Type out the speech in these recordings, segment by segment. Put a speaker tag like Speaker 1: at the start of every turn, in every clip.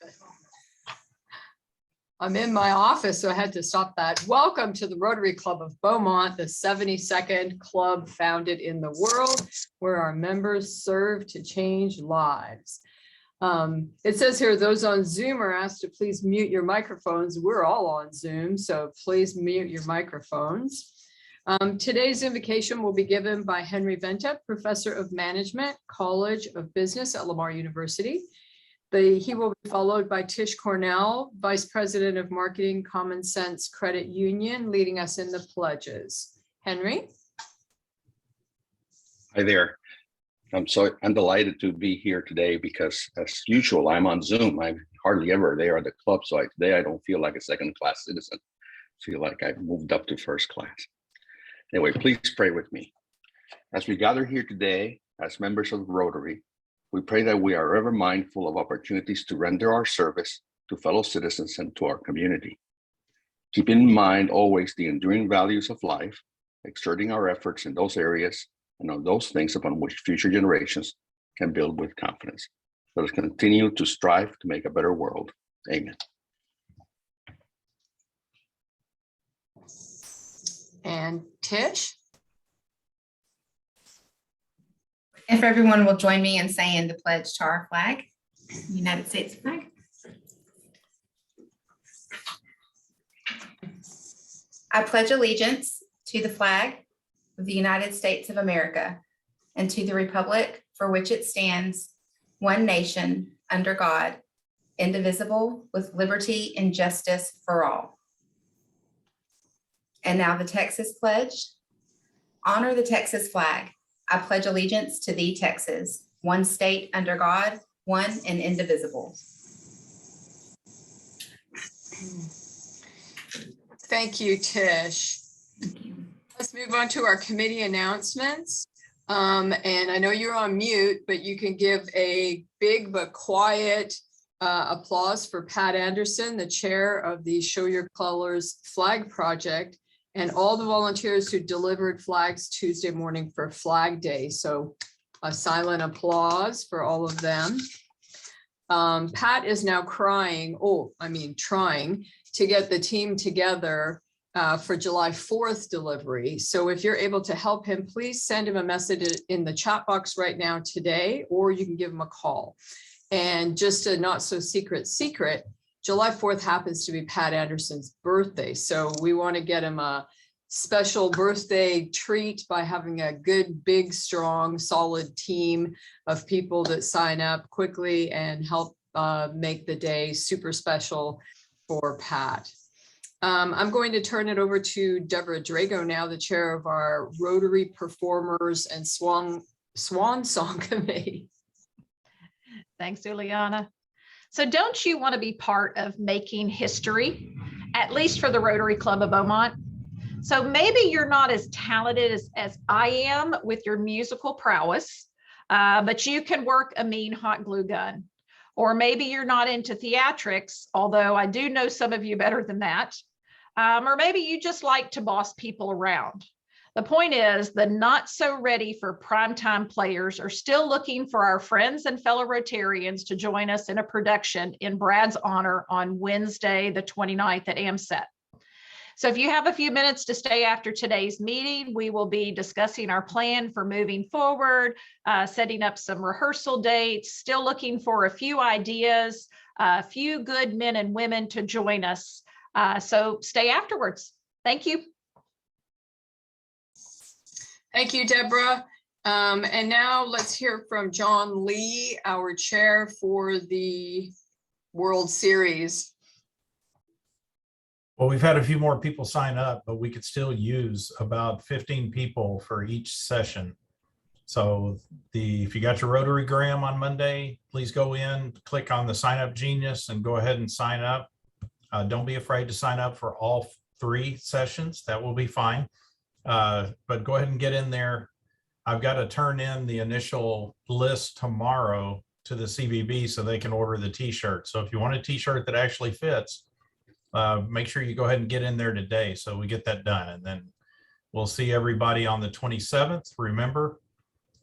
Speaker 1: office. I'm in my office, so I had to stop that. Welcome to the Rotary Club of Beaumont, the 72nd club founded in the world, where our members serve to change lives. It says here, those on Zoom are asked to please mute your microphones. We're all on Zoom, so please mute your microphones. Today's invocation will be given by Henry Venta, Professor of Management, College of Business at Lamar University. He will be followed by Tish Cornell, Vice President of Marketing, Common Sense Credit Union, leading us in the pledges. Henry?
Speaker 2: Hi there. I'm delighted to be here today because, as usual, I'm on Zoom. I'm hardly ever there at the club, so today I don't feel like a second-class citizen. I feel like I've moved up to first class. Anyway, please pray with me. As we gather here today as members of Rotary, we pray that we are ever mindful of opportunities to render our service to fellow citizens and to our community. Keeping in mind always the enduring values of life, exerting our efforts in those areas and on those things upon which future generations can build with confidence. Let us continue to strive to make a better world. Amen.
Speaker 1: And Tish?
Speaker 3: If everyone will join me in saying the pledge to our flag, United States flag. I pledge allegiance to the flag of the United States of America and to the republic for which it stands, one nation, under God, indivisible, with liberty and justice for all. And now the Texas pledge. Honor the Texas flag. I pledge allegiance to thee, Texas, one state under God, one and indivisible.
Speaker 1: Thank you, Tish.
Speaker 3: Thank you.
Speaker 1: Let's move on to our committee announcements. And I know you're on mute, but you can give a big but quiet applause for Pat Anderson, the chair of the Show Your Colors Flag Project, and all the volunteers who delivered flags Tuesday morning for Flag Day. So a silent applause for all of them. Pat is now trying to get the team together for July 4th delivery. So if you're able to help him, please send him a message in the chat box right now today, or you can give him a call. And just a not so secret, July 4th happens to be Pat Anderson's birthday. So we want to get him a special birthday treat by having a good, big, strong, solid team of people that sign up quickly and help make the day super special for Pat. I'm going to turn it over to Deborah Drago now, the chair of our Rotary Performers and Swan Song Committee.
Speaker 4: Thanks, Juliana. So don't you want to be part of making history, at least for the Rotary Club of Beaumont? So maybe you're not as talented as I am with your musical prowess, but you can work a mean hot glue gun. Or maybe you're not into theatrics, although I do know some of you better than that. Or maybe you just like to boss people around. The point is, the not so ready for primetime players are still looking for our friends and fellow Rotarians to join us in a production in Brad's honor on Wednesday, the 29th at AMSET. So if you have a few minutes to stay after today's meeting, we will be discussing our plan for moving forward, setting up some rehearsal dates, still looking for a few ideas, a few good men and women to join us. So stay afterwards. Thank you.
Speaker 1: Thank you, Deborah. And now let's hear from John Lee, our chair for the World Series.
Speaker 5: Well, we've had a few more people sign up, but we could still use about 15 people for each session. So if you got your Rotarygram on Monday, please go in, click on the Sign Up Genius and go ahead and sign up. Don't be afraid to sign up for all 3 sessions. That will be fine. But go ahead and get in there. I've got to turn in the initial list tomorrow to the CVB so they can order the t-shirt. So if you want a t-shirt that actually fits, make sure you go ahead and get in there today so we get that done. And then we'll see everybody on the 27th. Remember,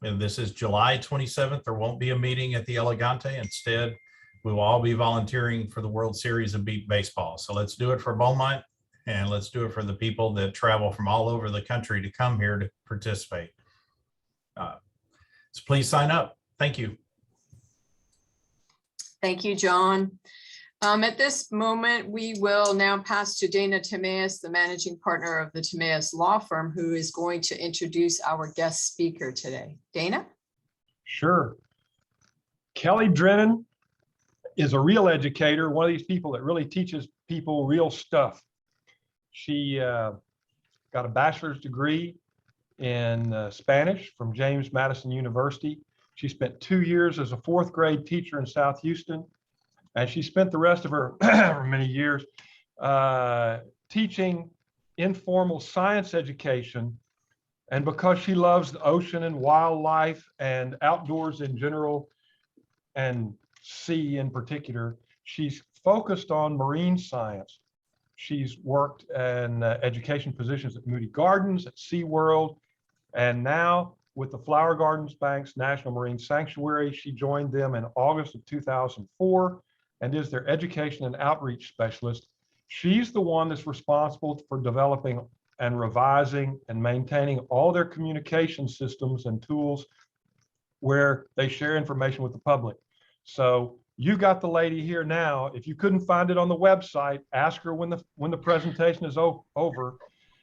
Speaker 5: this is July 27th. There won't be a meeting at the Elegante. Instead, we will all be volunteering for the World Series of Beat Baseball. So let's do it for Beaumont, and let's do it for the people that travel from all over the country to come here to participate. So please sign up. Thank you.
Speaker 1: Thank you, John. At this moment, we will now pass to Dana Timaeus, the managing partner of the Timaeus Law Firm, who is going to introduce our guest speaker today. Dana?
Speaker 6: Sure. Kelly Drinnen is a real educator, one of these people that really teaches people real stuff. She got a bachelor's degree in Spanish from James Madison University. She spent 2 years as a 4th grade teacher in South Houston, and she spent the rest of her many years teaching informal science education. And because she loves the ocean and wildlife and outdoors in general, and sea in particular, she's focused on marine science. She's worked in education positions at Moody Gardens, at SeaWorld, and now with the Flower Gardens Bank's National Marine Sanctuary. She joined them in August of 2004 and is their education and outreach specialist. She's the one that's responsible for developing and revising and maintaining all their communication systems and tools where they share information with the public. So you got the lady here now. If you couldn't find it on the website, ask her when the presentation is over,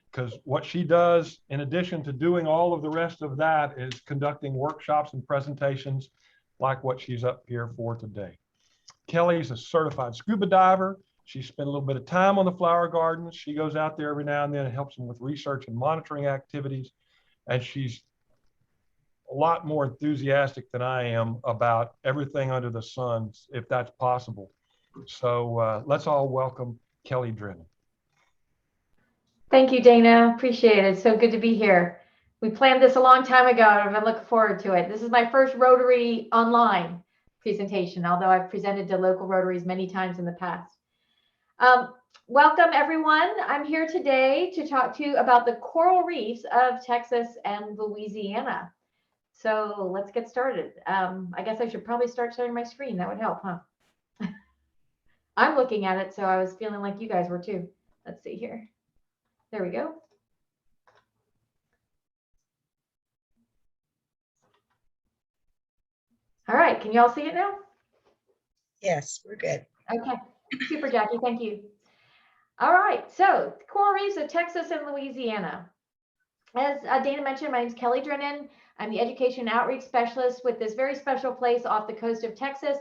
Speaker 6: because what she does, in addition to doing all of the rest of that, is conducting workshops and presentations like what she's up here for today. Kelly's a certified scuba diver. She spent a little bit of time on the flower gardens. She goes out there every now and then and helps them with research and monitoring activities. And she's a lot more enthusiastic than I am about everything under the sun, if that's possible. So let's all welcome Kelly Drinnen.
Speaker 7: Thank you, Dana. Appreciate it. So good to be here. We planned this a long time ago, and I've been looking forward to it. This is my first Rotary online presentation, although I've presented to local Rotaries many times in the past. Welcome, everyone. I'm here today to talk to you about the coral reefs of Texas and Louisiana. So let's get started. I guess I should probably start sharing my screen. That would help, huh? I'm looking at it, so I was feeling like you guys were too. Let's see here. There we go. All right, can you all see it now?
Speaker 8: Yes, we're good.
Speaker 7: Okay, super, Jackie, thank you. All right, so coral reefs of Texas and Louisiana. As Dana mentioned, my name is Kelly Drinnen. I'm the education and outreach specialist with this very special place off the coast of Texas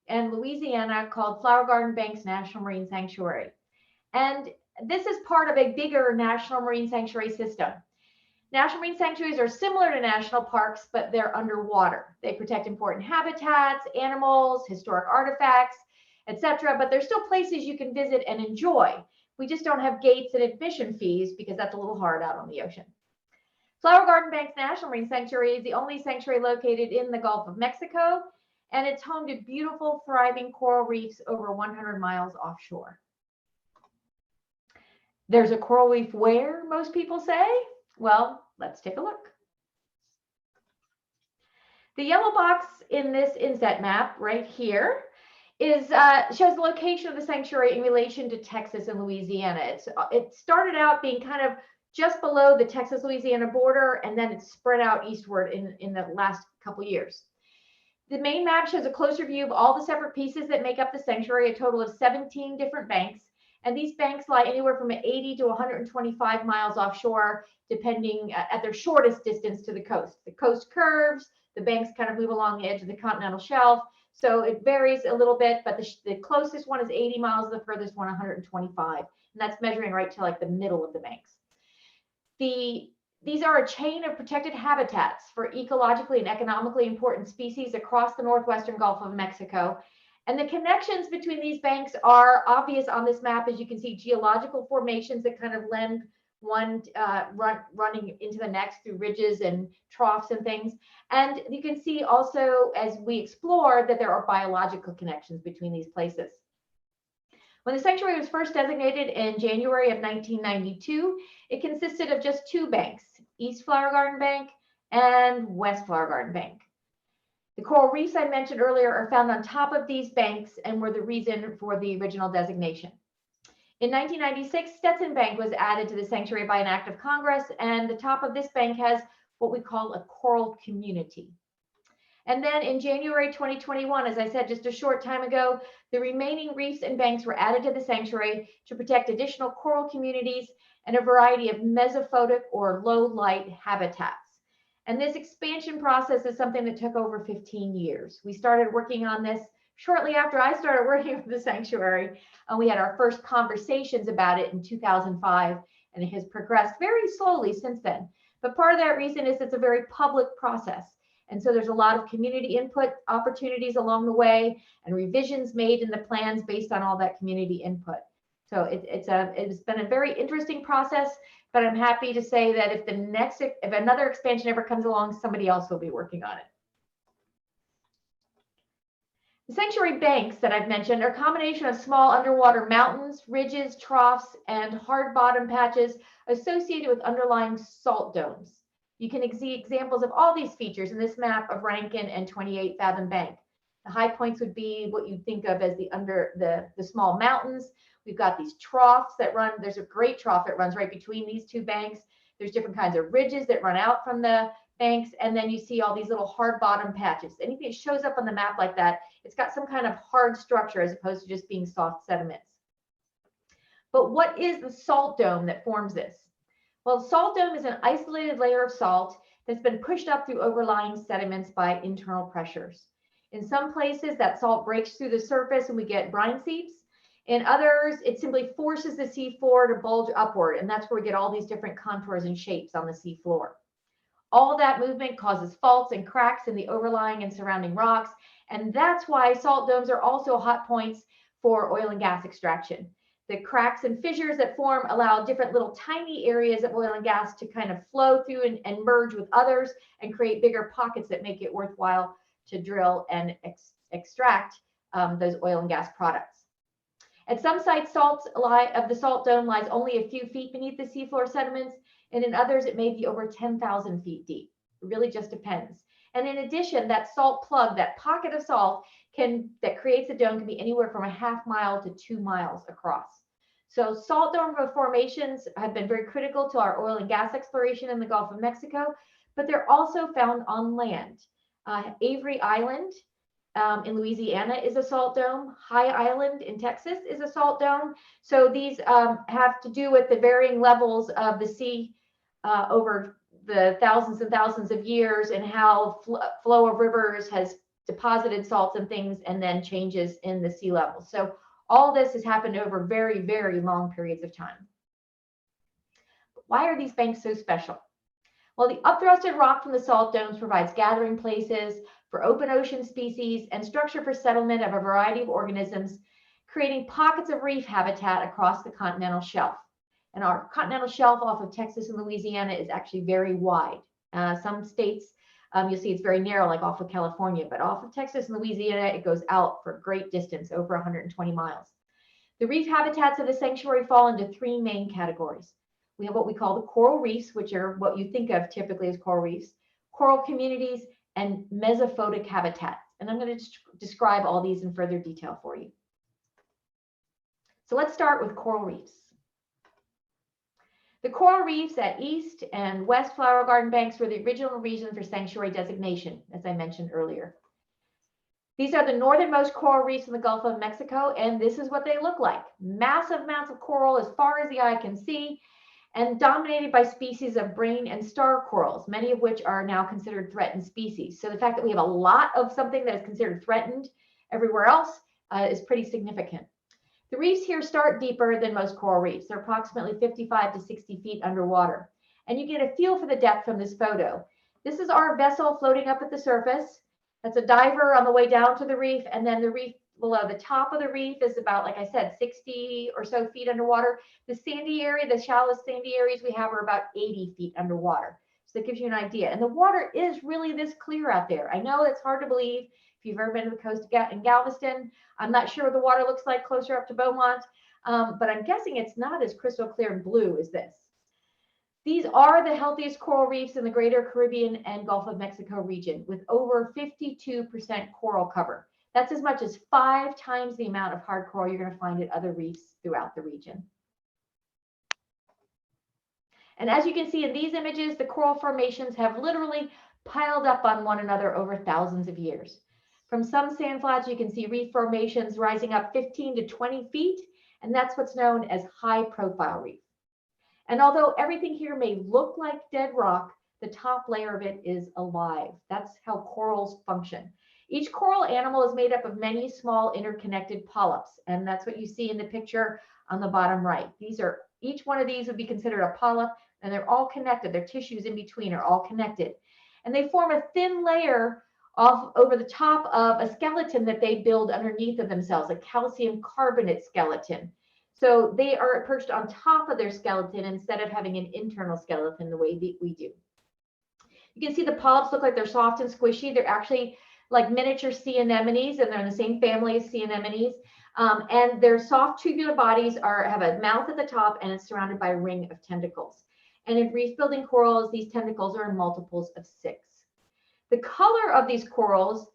Speaker 7: and Louisiana called Flower Garden Bank's National Marine Sanctuary. And this is part of a bigger national marine sanctuary system. National marine sanctuaries are similar to national parks, but they're underwater. They protect important habitats, animals, historic artifacts, etc. But there's still places you can visit and enjoy. We just don't have gates and admission fees because that's a little hard out on the ocean. Flower Garden Bank's National Marine Sanctuary is the only sanctuary located in the Gulf of Mexico, and it's home to beautiful, thriving coral reefs over 100 miles offshore. There's a coral reef where, most people say? Well, let's take a look. The yellow box in this inset map right here is shows the location of the sanctuary in relation to Texas and Louisiana. It started out being kind of just below the Texas-Louisiana border, and then it's spread out eastward in the last couple years. The main map shows a closer view of all the separate pieces that make up the sanctuary, a total of 17 different banks. And these banks lie anywhere from 80 to 125 miles offshore, depending at their shortest distance to the coast. The coast curves, the banks kind of move along the edge of the continental shelf. So it varies a little bit, but the closest one is 80 miles, the furthest one 125. And that's measuring right to like the middle of the banks. These are a chain of protected habitats for ecologically and economically important species across the northwestern Gulf of Mexico. And the connections between these banks are obvious on this map. As you can see, geological formations that kind of lend one running into the next through ridges and troughs and things. And you can see also, as we explore, that there are biological connections between these places. When the sanctuary was first designated in January of 1992, it consisted of just two banks, East Flower Garden Bank and West Flower Garden Bank. The coral reefs I mentioned earlier are found on top of these banks and were the reason for the original designation. In 1996, Stetson Bank was added to the sanctuary by an act of Congress, and the top of this bank has what we call a coral community. And then in January 2021, as I said just a short time ago, the remaining reefs and banks were added to the sanctuary to protect additional coral communities and a variety of mesophotic or low light habitats. And this expansion process is something that took over 15 years. We started working on this shortly after I started working with the sanctuary, and we had our first conversations about it in 2005, and it has progressed very slowly since then. But part of that reason is it's a very public process. And so there's a lot of community input opportunities along the way and revisions made in the plans based on all that community input. So it's been a very interesting process, but I'm happy to say that if another expansion ever comes along, somebody else will be working on it. The sanctuary banks that I've mentioned are a combination of small underwater mountains, ridges, troughs, and hard bottom patches associated with underlying salt domes. You can see examples of all these features in this map of Rankin and 28 Fathom Bank. The high points would be what you think of as the small mountains. We've got these troughs that run. There's a great trough that runs right between these two banks. There's different kinds of ridges that run out from the banks. And then you see all these little hard bottom patches. Anything that shows up on the map like that, it's got some kind of hard structure as opposed to just being soft sediments. But what is the salt dome that forms this? Well, the salt dome is an isolated layer of salt that's been pushed up through overlying sediments by internal pressures. In some places, that salt breaks through the surface and we get brine seeps. In others, it simply forces the seafloor to bulge upward, and that's where we get all these different contours and shapes on the seafloor. All that movement causes faults and cracks in the overlying and surrounding rocks, and that's why salt domes are also hot points for oil and gas extraction. The cracks and fissures that form allow different little tiny areas of oil and gas to kind of flow through and merge with others and create bigger pockets that make it worthwhile to drill and extract those oil and gas products. At some sites, the salt dome lies only a few feet beneath the seafloor sediments, and in others, it may be over 10,000 feet deep. It really just depends. And in addition, that salt plug, that pocket of salt that creates a dome can be anywhere from a half mile to 2 miles across. So salt dome formations have been very critical to our oil and gas exploration in the Gulf of Mexico, but they're also found on land. Avery Island in Louisiana is a salt dome. High Island in Texas is a salt dome. So these have to do with the varying levels of the sea over the thousands and thousands of years and how flow of rivers has deposited salts and things and then changes in the sea level. So all this has happened over very, very long periods of time. Why are these banks so special? Well, the upthrusted rock from the salt domes provides gathering places for open ocean species and structure for settlement of a variety of organisms, creating pockets of reef habitat across the continental shelf. And our continental shelf off of Texas and Louisiana is actually very wide. Some states, you'll see it's very narrow, like off of California, but off of Texas and Louisiana, it goes out for a great distance, over 120 miles. The reef habitats of the sanctuary fall into 3 main categories. We have what we call the coral reefs, which are what you think of typically as coral reefs, coral communities, and mesophotic habitats. And I'm going to describe all these in further detail for you. So let's start with coral reefs. The coral reefs at East and West Flower Garden Banks were the original reason for sanctuary designation, as I mentioned earlier. These are the northernmost coral reefs in the Gulf of Mexico, and this is what they look like. Massive amounts of coral as far as the eye can see, and dominated by species of brain and star corals, many of which are now considered threatened species. So the fact that we have a lot of something that is considered threatened everywhere else is pretty significant. The reefs here start deeper than most coral reefs. They're approximately 55 to 60 feet underwater. And you get a feel for the depth from this photo. This is our vessel floating up at the surface. That's a diver on the way down to the reef. And then the reef below the top of the reef is about, like I said, 60 or so feet underwater. The sandy area, the shallowest sandy areas we have are about 80 feet underwater. So that gives you an idea. And the water is really this clear out there. I know it's hard to believe if you've ever been to the coast in Galveston. I'm not sure what the water looks like closer up to Beaumont, but I'm guessing it's not as crystal clear and blue as this. These are the healthiest coral reefs in the greater Caribbean and Gulf of Mexico region, with over 52% coral cover. That's as much as 5 times the amount of hard coral you're going to find at other reefs throughout the region. And as you can see in these images, the coral formations have literally piled up on one another over thousands of years. From some sand flats, you can see reef formations rising up 15 to 20 feet, and that's what's known as high profile reef. And although everything here may look like dead rock, the top layer of it is alive. That's how corals function. Each coral animal is made up of many small interconnected polyps, and that's what you see in the picture on the bottom right. Each one of these would be considered a polyp, and they're all connected. Their tissues in between are all connected. And they form a thin layer over the top of a skeleton that they build underneath of themselves, a calcium carbonate skeleton. So they are perched on top of their skeleton instead of having an internal skeleton the way that we do. You can see the polyps look like they're soft and squishy. They're actually like miniature sea anemones, and they're in the same family as sea anemones. And their soft tubular bodies have a mouth at the top, and it's surrounded by a ring of tentacles. And in reef-building corals, these tentacles are in multiples of 6. The color of these corals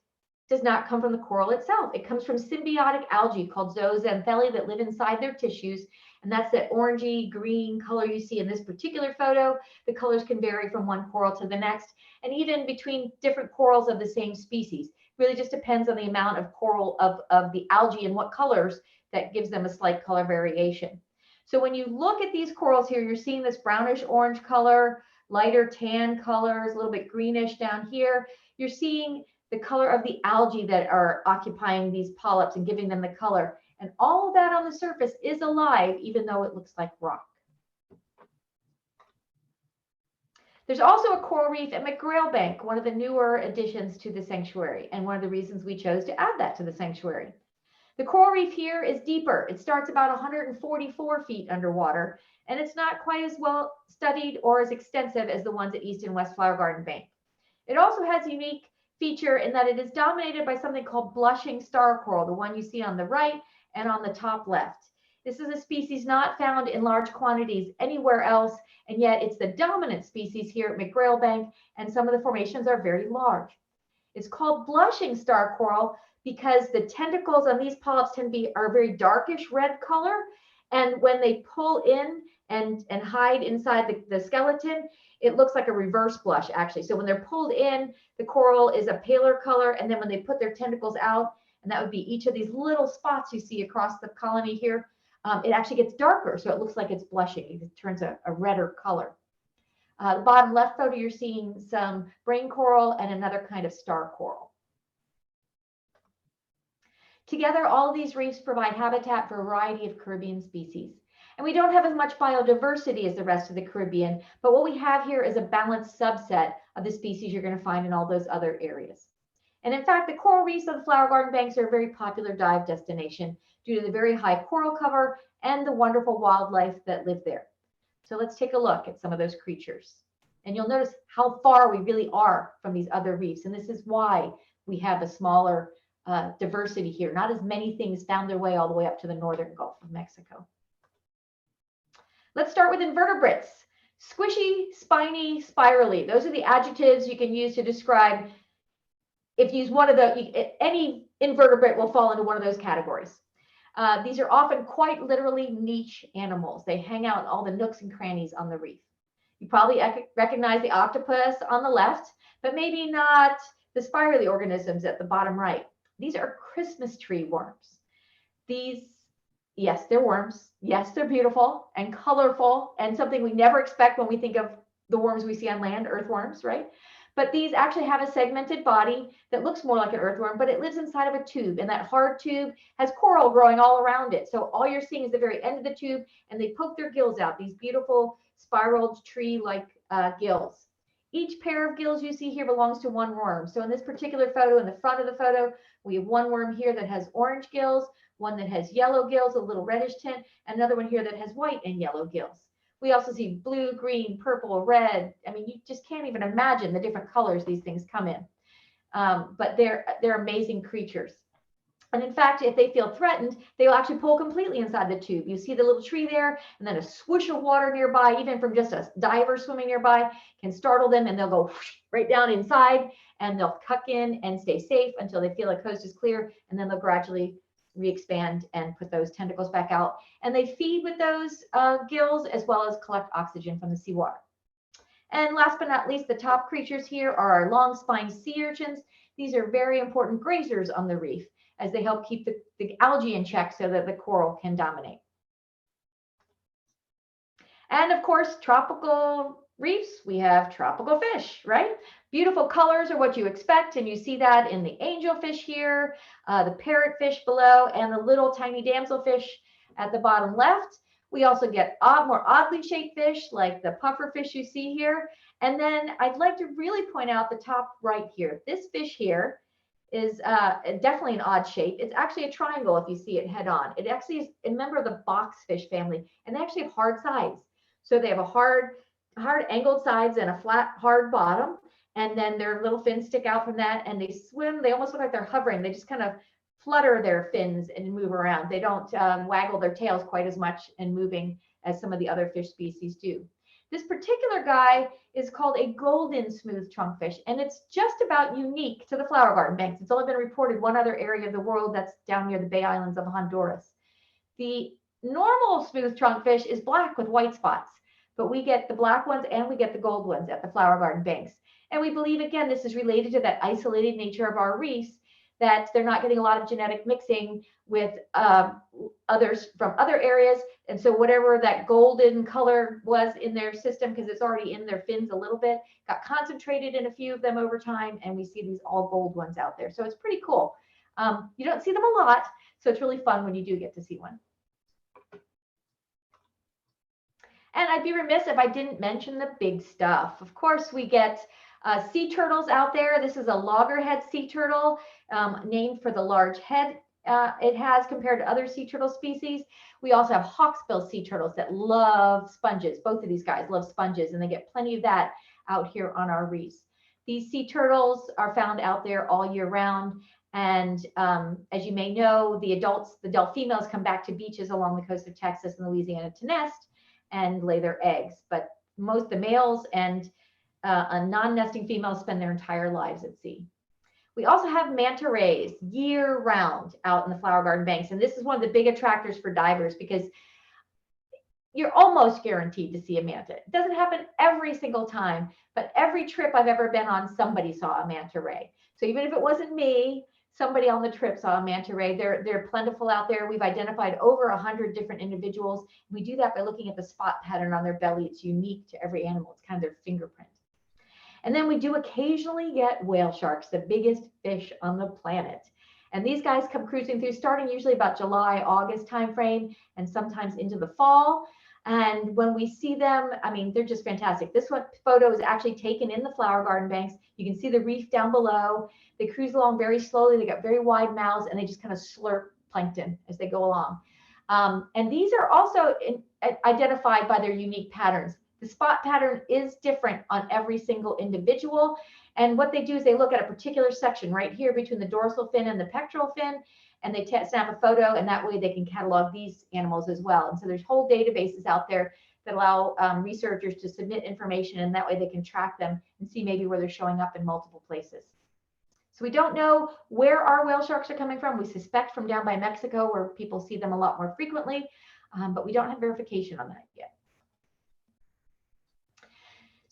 Speaker 7: does not come from the coral itself. It comes from symbiotic algae called zooxanthellae that live inside their tissues. And that's that orangey green color you see in this particular photo. The colors can vary from one coral to the next, and even between different corals of the same species. Really just depends on the amount of coral of the algae and what colors that gives them a slight color variation. So when you look at these corals here, you're seeing this brownish orange color, lighter tan colors, a little bit greenish down here. You're seeing the color of the algae that are occupying these polyps and giving them the color. And all of that on the surface is alive, even though it looks like rock. There's also a coral reef at McGrail Bank, one of the newer additions to the sanctuary, and one of the reasons we chose to add that to the sanctuary. The coral reef here is deeper. It starts about 144 feet underwater, and it's not quite as well studied or as extensive as the ones at East and West Flower Garden Bank. It also has a unique feature in that it is dominated by something called blushing star coral, the one you see on the right and on the top left. This is a species not found in large quantities anywhere else, and yet it's the dominant species here at McGrail Bank, and some of the formations are very large. It's called blushing star coral because the tentacles on these polyps are very darkish red color, and when they pull in and hide inside the skeleton, it looks like a reverse blush, actually. So when they're pulled in, the coral is a paler color, and then when they put their tentacles out, and that would be each of these little spots you see across the colony here, it actually gets darker, so it looks like it's blushing. It turns a redder color. The bottom left photo, you're seeing some brain coral and another kind of star coral. Together, all of these reefs provide habitat for a variety of Caribbean species. And we don't have as much biodiversity as the rest of the Caribbean, but what we have here is a balanced subset of the species you're going to find in all those other areas. And in fact, the coral reefs of the Flower Garden Banks are a very popular dive destination due to the very high coral cover and the wonderful wildlife that live there. So let's take a look at some of those creatures. And you'll notice how far we really are from these other reefs. And this is why we have a smaller diversity here. Not as many things found their way all the way up to the northern Gulf of Mexico. Let's start with invertebrates. Squishy, spiny, spirally. Those are the adjectives you can use to describe. If you use one of any invertebrate will fall into one of those categories. These are often quite literally niche animals. They hang out in all the nooks and crannies on the reef. You probably recognize the octopus on the left, but maybe not the spirally organisms at the bottom right. These are Christmas tree worms. Yes, they're worms. Yes, they're beautiful and colorful and something we never expect when we think of the worms we see on land, earthworms, right? But these actually have a segmented body that looks more like an earthworm, but it lives inside of a tube, and that hard tube has coral growing all around it. So all you're seeing is the very end of the tube, and they poke their gills out, these beautiful spiraled tree-like gills. Each pair of gills you see here belongs to one worm. So in this particular photo, in the front of the photo, we have one worm here that has orange gills, one that has yellow gills, a little reddish tint, and another one here that has white and yellow gills. We also see blue, green, purple, red. I mean, you just can't even imagine the different colors these things come in. But they're amazing creatures. And in fact, if they feel threatened, they will actually pull completely inside the tube. You see the little tree there, and then a swoosh of water nearby, even from just a diver swimming nearby, can startle them, and they'll go right down inside, and they'll tuck in and stay safe until they feel the coast is clear, and then they'll gradually re-expand and put those tentacles back out. And they feed with those gills, as well as collect oxygen from the seawater. And last but not least, the top creatures here are our long-spined sea urchins. These are very important grazers on the reef, as they help keep the algae in check so that the coral can dominate. And of course, tropical reefs, we have tropical fish, right? Beautiful colors are what you expect, and you see that in the angelfish here, the parrotfish below, and the little tiny damselfish at the bottom left. We also get more oddly shaped fish like the pufferfish you see here. And then I'd like to really point out the top right here. This fish here is definitely an odd shape. It's actually a triangle if you see it head on. It actually is a member of the boxfish family, and they actually have hard sides. So they have a hard angled sides and a flat, hard bottom, and then their little fins stick out from that, and they swim. They almost look like they're hovering. They just kind of flutter their fins and move around. They don't waggle their tails quite as much in moving as some of the other fish species do. This particular guy is called a golden smooth trunkfish, and it's just about unique to the flower garden banks. It's only been reported one other area of the world, that's down near the Bay Islands of Honduras. The normal smooth trunkfish is black with white spots, but we get the black ones and we get the gold ones at the flower garden banks. And we believe, again, this is related to that isolated nature of our reefs, that they're not getting a lot of genetic mixing with others from other areas. And so whatever that golden color was in their system, because it's already in their fins a little bit, got concentrated in a few of them over time, and we see these all gold ones out there. So it's pretty cool. You don't see them a lot, so it's really fun when you do get to see one. And I'd be remiss if I didn't mention the big stuff. Of course, we get sea turtles out there. This is a loggerhead sea turtle, named for the large head it has compared to other sea turtle species. We also have hawksbill sea turtles that love sponges. Both of these guys love sponges, and they get plenty of that out here on our reefs. These sea turtles are found out there all year round. And as you may know, the adult females come back to beaches along the coast of Texas and Louisiana to nest and lay their eggs. But most of the males and non-nesting females spend their entire lives at sea. We also have manta rays year round out in the flower garden banks. And this is one of the big attractors for divers, because you're almost guaranteed to see a manta. It doesn't happen every single time, but every trip I've ever been on, somebody saw a manta ray. So even if it wasn't me, somebody on the trip saw a manta ray. They're plentiful out there. We've identified over 100 different individuals. We do that by looking at the spot pattern on their belly. It's unique to every animal. It's kind of their fingerprint. And then we do occasionally get whale sharks, the biggest fish on the planet. And these guys come cruising through, starting usually about July, August timeframe, and sometimes into the fall. And when we see them, I mean, they're just fantastic. This one photo is actually taken in the flower garden banks. You can see the reef down below. They cruise along very slowly. They got very wide mouths, and they just kind of slurp plankton as they go along. And these are also identified by their unique patterns. The spot pattern is different on every single individual. And what they do is they look at a particular section right here between the dorsal fin and the pectoral fin, and they snap a photo, and that way they can catalog these animals as well. And so there's whole databases out there that allow researchers to submit information, and that way they can track them and see maybe where they're showing up in multiple places. So we don't know where our whale sharks are coming from. We suspect from down by Mexico, where people see them a lot more frequently, but we don't have verification on that yet.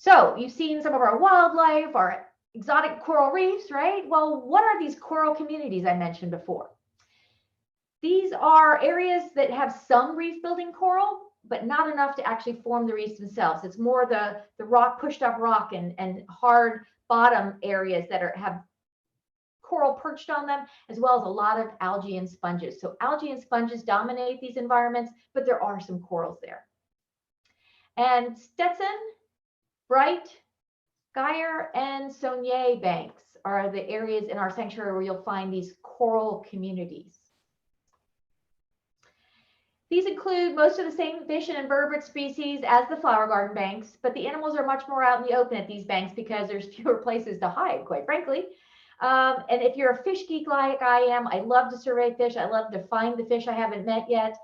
Speaker 7: So you've seen some of our wildlife, our exotic coral reefs, right? Well, what are these coral communities I mentioned before? These are areas that have some reef building coral, but not enough to actually form the reefs themselves. It's more the rock, pushed up rock and hard bottom areas that have coral perched on them, as well as a lot of algae and sponges. So algae and sponges dominate these environments, but there are some corals there. And Stetson, Bright, Geyer, and Saunier banks are the areas in our sanctuary where you'll find these coral communities. These include most of the same fish and invertebrate species as the flower garden banks, but the animals are much more out in the open at these banks because there's fewer places to hide, quite frankly. And if you're a fish geek like I am, I love to survey fish. I love to find the fish I haven't met yet.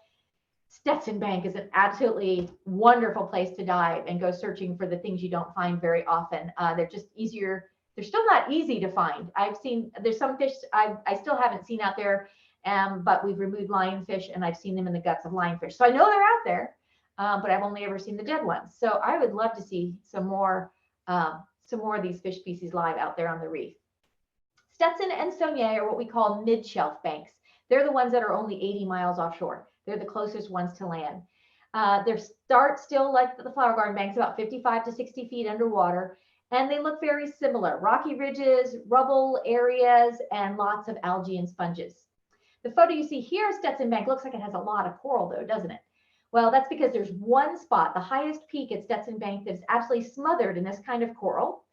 Speaker 7: Stetson Bank is an absolutely wonderful place to dive and go searching for the things you don't find very often. They're just easier. They're still not easy to find. There's some fish I still haven't seen out there, but we've removed lionfish and I've seen them in the guts of lionfish. So I know they're out there, but I've only ever seen the dead ones. So I would love to see some more of these fish species live out there on the reef. Stetson and Saunier are what we call mid-shelf banks. They're the ones that are only 80 miles offshore. They're the closest ones to land. They start still like the flower garden banks, about 55 to 60 feet underwater, and they look very similar. Rocky ridges, rubble areas, and lots of algae and sponges. The photo you see here, Stetson Bank, looks like it has a lot of coral though, doesn't it? Well, that's because there's one spot, the highest peak at Stetson Bank, that's absolutely smothered in this kind of coral.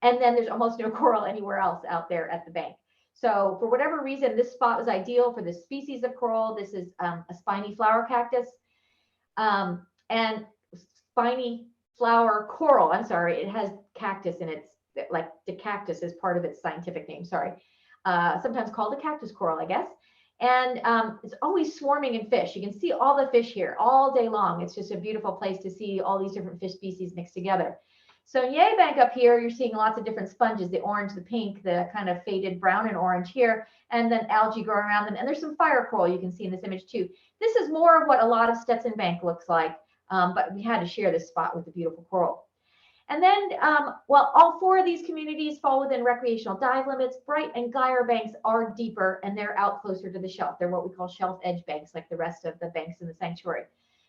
Speaker 7: And then there's almost no coral anywhere else out there at the bank. So for whatever reason, this spot was ideal for this species of coral. This is a spiny flower cactus and spiny flower coral. I'm sorry, it has cactus in its, like the cactus is part of its scientific name, sorry. Sometimes called a cactus coral, I guess. And it's always swarming in fish. You can see all the fish here all day long. It's just a beautiful place to see all these different fish species mixed together. So Saunier Bank up here, you're seeing lots of different sponges, the orange, the pink, the kind of faded brown and orange here, and then algae growing around them. And there's some fire coral you can see in this image too. This is more of what a lot of Stetson Bank looks like, but we had to share this spot with the beautiful coral. And then, well, all four of these communities fall within recreational dive limits. Bright and Geyer banks are deeper and they're out closer to the shelf. They're what we call shelf edge banks, like the rest of the banks in the sanctuary.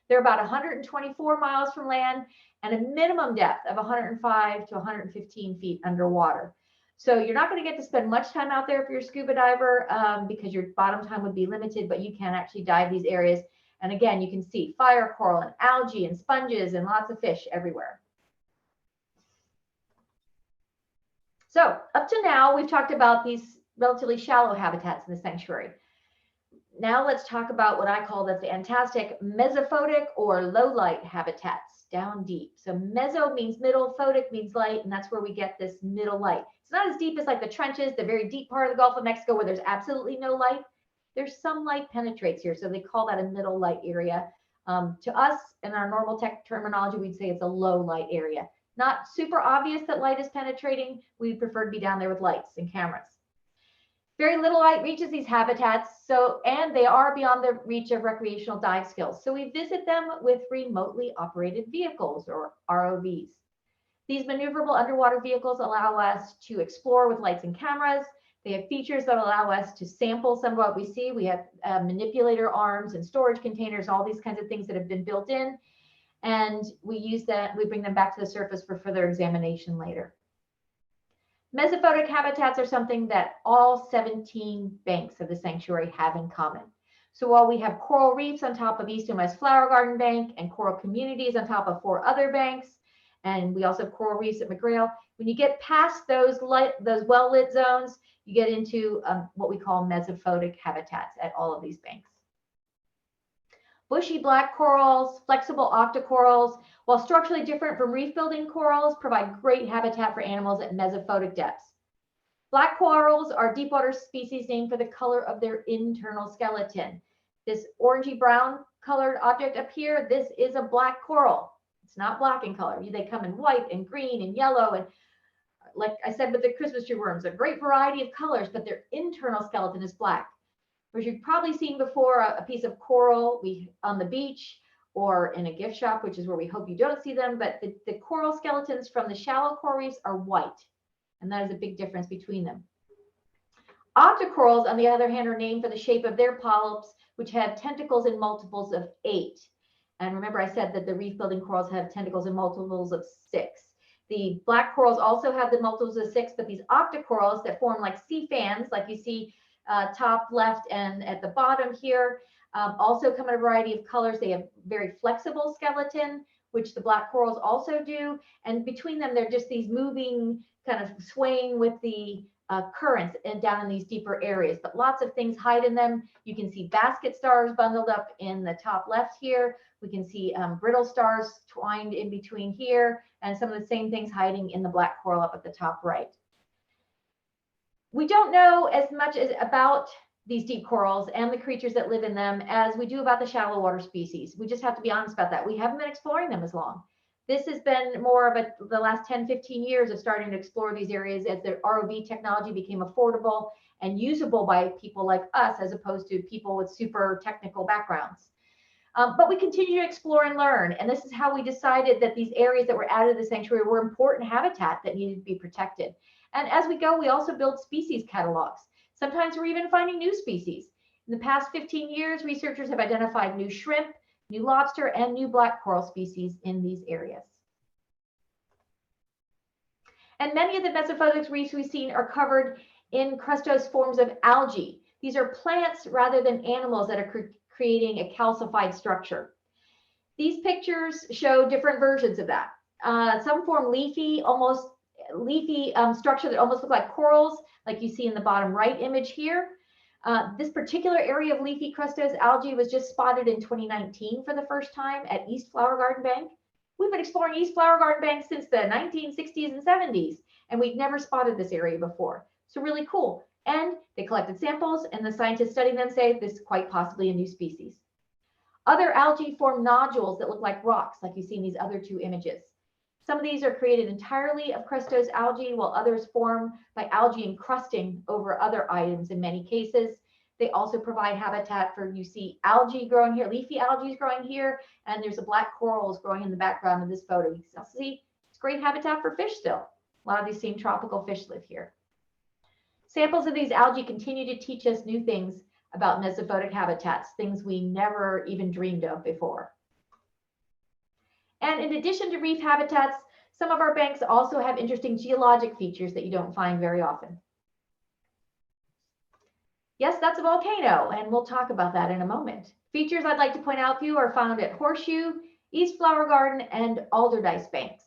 Speaker 7: They're about 124 miles from land and a minimum depth of 105 to 115 feet underwater. So you're not going to get to spend much time out there if you're a scuba diver because your bottom time would be limited, but you can actually dive these areas. And again, you can see fire coral and algae and sponges and lots of fish everywhere. So up to now, we've talked about these relatively shallow habitats in the sanctuary. Now let's talk about what I call the fantastic mesophotic or low light habitats down deep. So meso means middle, photic means light, and that's where we get this middle light. It's not as deep as like the trenches, the very deep part of the Gulf of Mexico where there's absolutely no light. There's some light penetrates here, so they call that a middle light area. To us, in our normal tech terminology, we'd say it's a low light area. Not super obvious that light is penetrating. We prefer to be down there with lights and cameras. Very little light reaches these habitats, and they are beyond the reach of recreational dive skills. So we visit them with remotely operated vehicles, or ROVs. These maneuverable underwater vehicles allow us to explore with lights and cameras. They have features that allow us to sample some of what we see. We have manipulator arms and storage containers, all these kinds of things that have been built in. And we use that, we bring them back to the surface for further examination later. Mesophotic habitats are something that all 17 banks of the sanctuary have in common. So while we have coral reefs on top of East and West Flower Garden Bank and coral communities on top of 4 other banks, and we also have coral reefs at McGrail, when you get past those well-lit zones, you get into what we call mesophotic habitats at all of these banks. Bushy black corals, flexible octocorals, while structurally different from reef building corals, provide great habitat for animals at mesophotic depths. Black corals are deep water species named for the color of their internal skeleton. This orangey brown colored object up here, this is a black coral. It's not black in color. They come in white and green and yellow. And like I said with the Christmas tree worms, a great variety of colors, but their internal skeleton is black. Which you've probably seen before, a piece of coral on the beach or in a gift shop, which is where we hope you don't see them, but the coral skeletons from the shallow coral reefs are white, and that is a big difference between them. Octocorals, on the other hand, are named for the shape of their polyps, which have tentacles in multiples of 8. And remember, I said that the reef building corals have tentacles in multiples of 6. The black corals also have the multiples of 6, but these octocorals that form like sea fans, like you see top left and at the bottom here, also come in a variety of colors. They have very flexible skeleton, which the black corals also do. And between them, they're just these moving, kind of swaying with the currents and down in these deeper areas. But lots of things hide in them. You can see basket stars bundled up in the top left here. We can see brittle stars twined in between here, and some of the same things hiding in the black coral up at the top right. We don't know as much about these deep corals and the creatures that live in them as we do about the shallow water species. We just have to be honest about that. We haven't been exploring them as long. This has been more of the last 10, 15 years of starting to explore these areas as the ROV technology became affordable and usable by people like us, as opposed to people with super technical backgrounds. But we continue to explore and learn. And this is how we decided that these areas that were added to the sanctuary were important habitat that needed to be protected. And as we go, we also build species catalogs. Sometimes we're even finding new species. In the past 15 years, researchers have identified new shrimp, new lobster, and new black coral species in these areas. And many of the mesophotic reefs we've seen are covered in crustose forms of algae. These are plants rather than animals that are creating a calcified structure. These pictures show different versions of that. Some form leafy, almost leafy structure that almost look like corals, like you see in the bottom right image here. This particular area of leafy crustose algae was just spotted in 2019 for the first time at East Flower Garden Bank. We've been exploring East Flower Garden Bank since the 1960s and 70s, and we've never spotted this area before. So really cool. And they collected samples, and the scientists studying them say this is quite possibly a new species. Other algae form nodules that look like rocks, like you see in these other two images. Some of these are created entirely of crustose algae, while others form by algae encrusting over other items in many cases. They also provide habitat for, you see algae growing here, leafy algae is growing here, and there's a black corals growing in the background of this photo. You can see it's great habitat for fish still. A lot of these same tropical fish live here. Samples of these algae continue to teach us new things about mesophotic habitats, things we never even dreamed of before. And in addition to reef habitats, some of our banks also have interesting geologic features that you don't find very often. Yes, that's a volcano, and we'll talk about that in a moment. Features I'd like to point out to you are found at Horseshoe, East Flower Garden, and Alderdice Banks.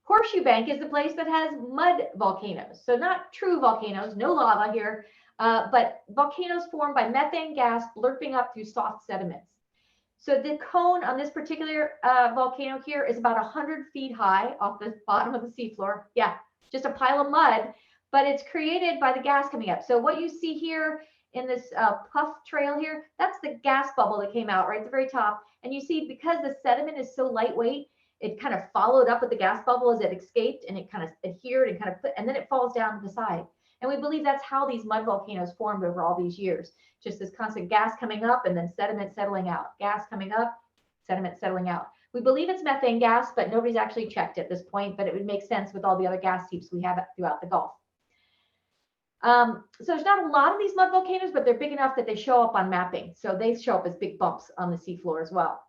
Speaker 7: Horseshoe Bank is the place that has mud volcanoes. So not true volcanoes, no lava here, but volcanoes formed by methane gas blurping up through soft sediments. So the cone on this particular volcano here is about 100 feet high off the bottom of the seafloor. Yeah, just a pile of mud, but it's created by the gas coming up. So what you see here in this puff trail here, that's the gas bubble that came out right at the very top. And you see, because the sediment is so lightweight, it kind of followed up with the gas bubble as it escaped, and it kind of adhered and kind of and then it falls down to the side. And we believe that's how these mud volcanoes formed over all these years. Just this constant gas coming up and then sediment settling out. Gas coming up, sediment settling out. We believe it's methane gas, but nobody's actually checked at this point, but it would make sense with all the other gas heaps we have throughout the Gulf. So there's not a lot of these mud volcanoes, but they're big enough that they show up on mapping. So they show up as big bumps on the seafloor as well.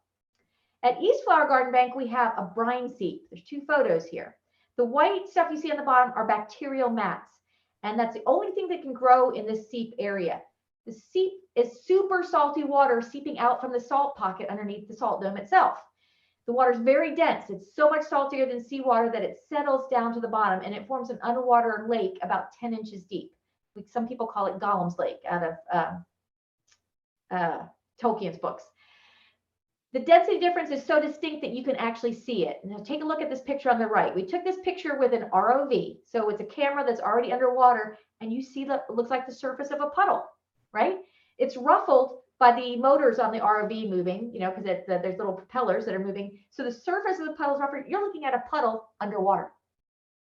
Speaker 7: At East Flower Garden Bank, we have a brine seep. There's two photos here. The white stuff you see on the bottom are bacterial mats, and that's the only thing that can grow in this seep area. The seep is super salty water seeping out from the salt pocket underneath the salt dome itself. The water is very dense. It's so much saltier than seawater that it settles down to the bottom, and it forms an underwater lake about 10 inches deep. Some people call it Gollum's Lake out of Tolkien's books. The density difference is so distinct that you can actually see it. Now take a look at this picture on the right. We took this picture with an ROV. So it's a camera that's already underwater, and you see that it looks like the surface of a puddle, right? It's ruffled by the motors on the ROV moving, you know, because there's little propellers that are moving. So the surface of the puddle is ruffled. You're looking at a puddle underwater.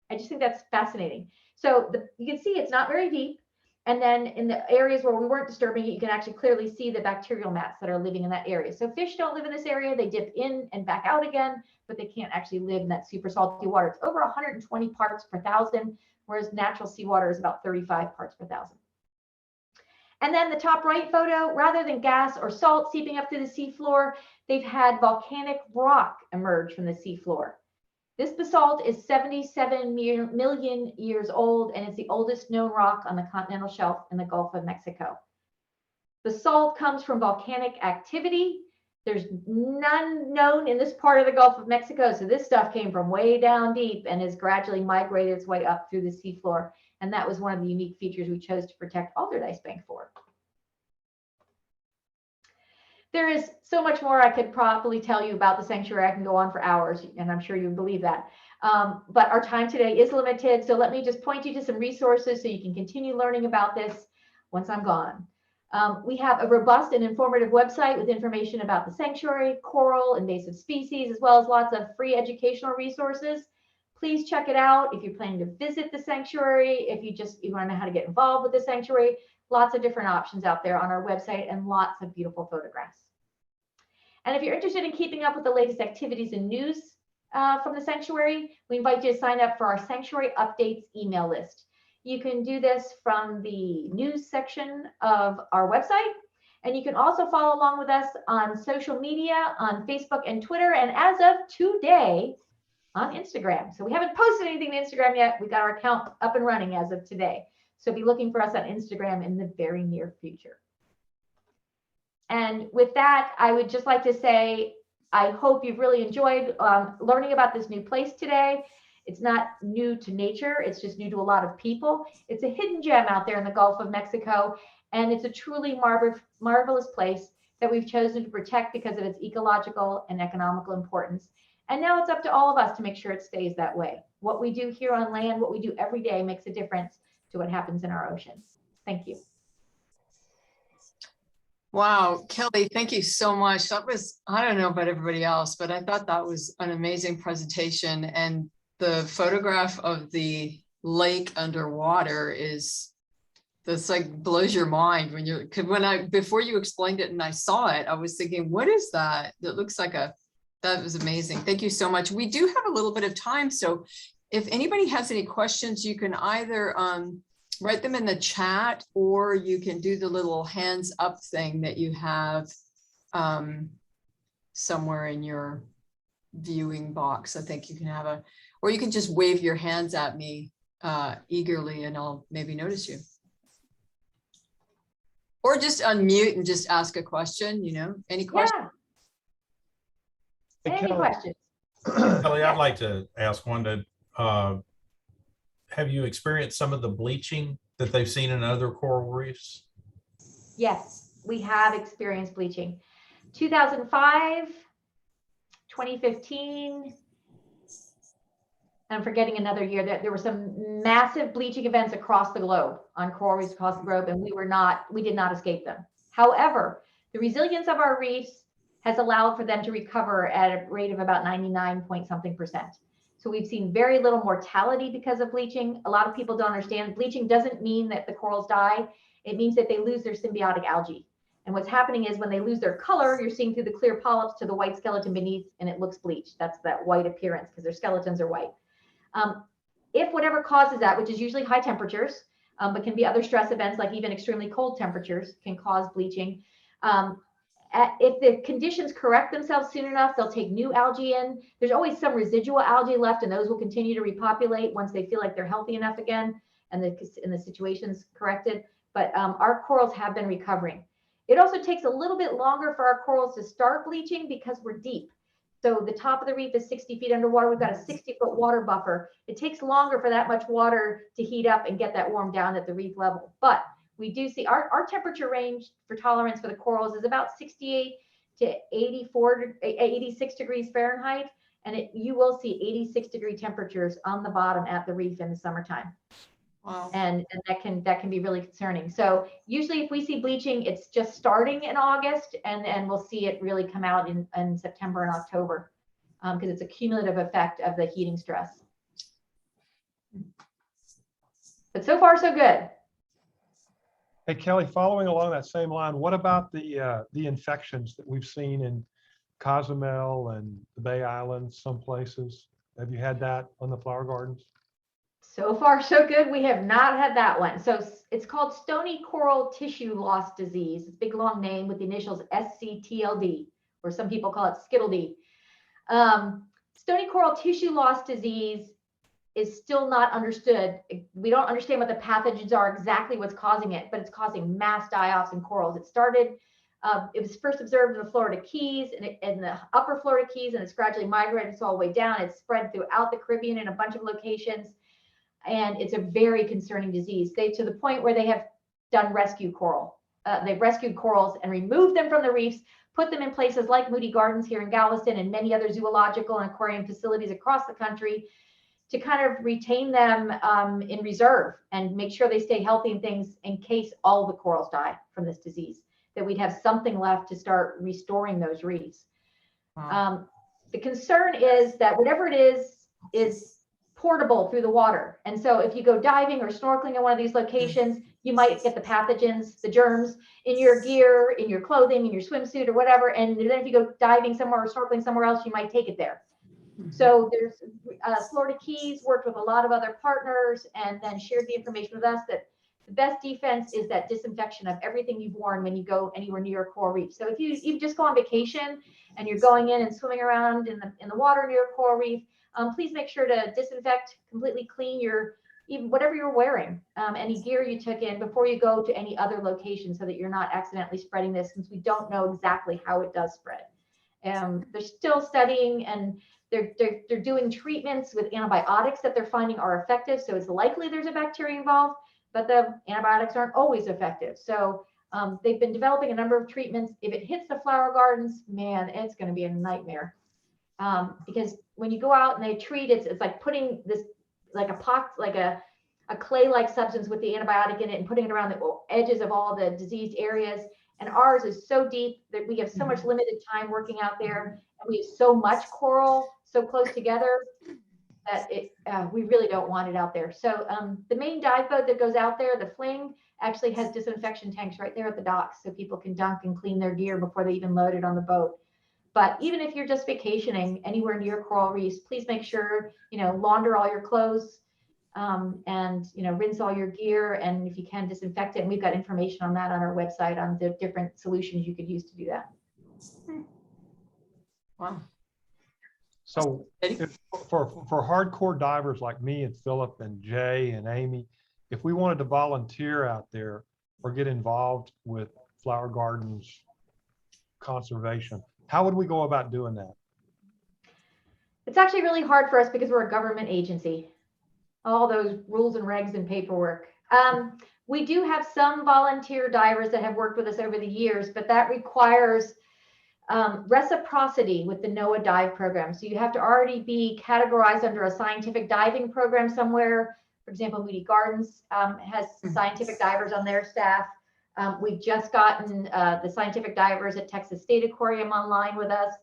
Speaker 7: I just think that's fascinating. So you can see it's not very deep. And then in the areas where we weren't disturbing it, you can actually clearly see the bacterial mats that are living in that area. So fish don't live in this area. They dip in and back out again, but they can't actually live in that super salty water. It's over 120 parts per thousand, whereas natural seawater is about 35 parts per thousand. And then the top right photo, rather than gas or salt seeping up to the seafloor, they've had volcanic rock emerge from the seafloor. This basalt is 77 million years old, and it's the oldest known rock on the continental shelf in the Gulf of Mexico. Basalt comes from volcanic activity. There's none known in this part of the Gulf of Mexico, so this stuff came from way down deep and has gradually migrated its way up through the seafloor, and that was one of the unique features we chose to protect Alderdice Bank for. there is so much more I could probably tell you about the sanctuary. I can go on for hours, and I'm sure you believe that. But our time today is limited. So let me just point you to some resources so you can continue learning about this once I'm gone. We have a robust and informative website with information about the sanctuary, coral, invasive species, as well as lots of free educational resources. Please check it out if you're planning to visit the sanctuary, if you want to know how to get involved with the sanctuary. Lots of different options out there on our website and lots of beautiful photographs. And if you're interested in keeping up with the latest activities and news from the sanctuary, we invite you to sign up for our Sanctuary Updates email list. You can do this from the news section of our website, and you can also follow along with us on social media, on Facebook and Twitter, and as of today, on Instagram. So we haven't posted anything to Instagram yet. We got our account up and running as of today. So be looking for us on Instagram in the very near future. And with that, I would just like to say, I hope you've really enjoyed learning about this new place today. It's not new to nature. It's just new to a lot of people. It's a hidden gem out there in the Gulf of Mexico. And it's a truly marvelous place that we've chosen to protect because of its ecological and economical importance. And now it's up to all of us to make sure it stays that way. What we do here on land, what we do every day makes a difference to what happens in our oceans. Thank you.
Speaker 1: Wow, Kelly, thank you so much. That was, I don't know about everybody else, but I thought that was an amazing presentation. And the photograph of the lake underwater that's like blows your mind before you explained it and I saw it, I was thinking, what is that? That looks like that was amazing. Thank you so much. We do have a little bit of time. So if anybody has any questions, you can either write them in the chat, or you can do the little hands up thing that you have somewhere in your viewing box. I think you can have or you can just wave your hands at me eagerly and I'll maybe notice you. Or just unmute and just ask a question, any questions?
Speaker 7: Yeah.
Speaker 6: Hey,
Speaker 7: Any
Speaker 6: Kelly.
Speaker 7: questions?
Speaker 5: Kelly, I'd like to ask one to, have you experienced some of the bleaching that they've seen in other coral reefs?
Speaker 7: Yes, we have experienced bleaching. 2005, 2015, I'm forgetting another year, that there were some massive bleaching events across the globe, on coral reefs across the globe, and we did not escape them. However, the resilience of our reefs has allowed for them to recover at a rate of about 99.something%. So we've seen very little mortality because of bleaching. A lot of people don't understand bleaching doesn't mean that the corals die. It means that they lose their symbiotic algae. And what's happening is when they lose their color, you're seeing through the clear polyps to the white skeleton beneath, and it looks bleached. That's that white appearance because their skeletons are white. If whatever causes that, which is usually high temperatures, but can be other stress events like even extremely cold temperatures can cause bleaching. If the conditions correct themselves soon enough, they'll take new algae in. There's always some residual algae left, and those will continue to repopulate once they feel like they're healthy enough again and the situation's corrected. But our corals have been recovering. It also takes a little bit longer for our corals to start bleaching because we're deep. So the top of the reef is 60 feet underwater. We've got a 60-foot water buffer. It takes longer for that much water to heat up and get that warm down at the reef level. But we do see our temperature range for tolerance for the corals is about 68 to 86 degrees Fahrenheit. And you will see 86-degree temperatures on the bottom at the reef in the summertime.
Speaker 1: Wow.
Speaker 7: And that can be really concerning. So usually if we see bleaching, it's just starting in August, and we'll see it really come out in September and October because it's a cumulative effect of the heating stress. But so far, so good.
Speaker 6: Hey, Kelly, following along that same line, what about the infections that we've seen in Cozumel and the Bay Islands, some places? Have you had that on the flower gardens?
Speaker 7: So far, so good. We have not had that one. So it's called stony coral tissue loss disease. It's a big long name with the initials SCTLD, or some people call it SCTLD. Stony coral tissue loss disease is still not understood. We don't understand what the pathogens are, exactly what's causing it, but it's causing mass die-offs in corals. It was first observed in the Florida Keys and in the upper Florida Keys, and it's gradually migrated all the way down. It's spread throughout the Caribbean in a bunch of locations. And it's a very concerning disease. To the point where they have done rescue coral. They've rescued corals and removed them from the reefs, put them in places like Moody Gardens here in Galveston and many other zoological and aquarium facilities across the country to kind of retain them in reserve and make sure they stay healthy and things in case all the corals die from this disease, that we'd have something left to start restoring those reefs. The concern is that whatever it is portable through the water. And so if you go diving or snorkeling in one of these locations, you might get the pathogens, the germs in your gear, in your clothing, in your swimsuit or whatever. And then if you go diving somewhere or snorkeling somewhere else, you might take it there. So there's Florida Keys worked with a lot of other partners and then shared the information with us that the best defense is that disinfection of everything you've worn when you go anywhere near a coral reef. So if you just go on vacation and you're going in and swimming around in the water near a coral reef, please make sure to disinfect, completely clean even whatever you're wearing, any gear you took in before you go to any other location so that you're not accidentally spreading this, since we don't know exactly how it does spread. They're still studying and they're doing treatments with antibiotics that they're finding are effective. So it's likely there's a bacteria involved, but the antibiotics aren't always effective. So they've been developing a number of treatments. If it hits the flower gardens, man, it's going to be a nightmare. Because when you go out and they treat it, it's like putting this like a clay-like substance with the antibiotic in it and putting it around the edges of all the diseased areas. And ours is so deep that we have so much limited time working out there, and we have so much coral so close together that we really don't want it out there. So the main dive boat that goes out there, the Fling, actually has disinfection tanks right there at the docks so people can dunk and clean their gear before they even load it on the boat. But even if you're just vacationing anywhere near coral reefs, please make sure, launder all your clothes and, rinse all your gear. And if you can, disinfect it. And we've got information on that on our website on the different solutions you could use to do that.
Speaker 1: Wow.
Speaker 6: So for hardcore divers like me and Philip and Jay and Amy, if we wanted to volunteer out there or get involved with flower gardens conservation, how would we go about doing that?
Speaker 7: It's actually really hard for us because we're a government agency. All those rules and regs and paperwork. We do have some volunteer divers that have worked with us over the years, but that requires reciprocity with the NOAA dive program. So you have to already be categorized under a scientific diving program somewhere. For example, Moody Gardens has scientific divers on their staff. We've just gotten the scientific divers at Texas State Aquarium online with us,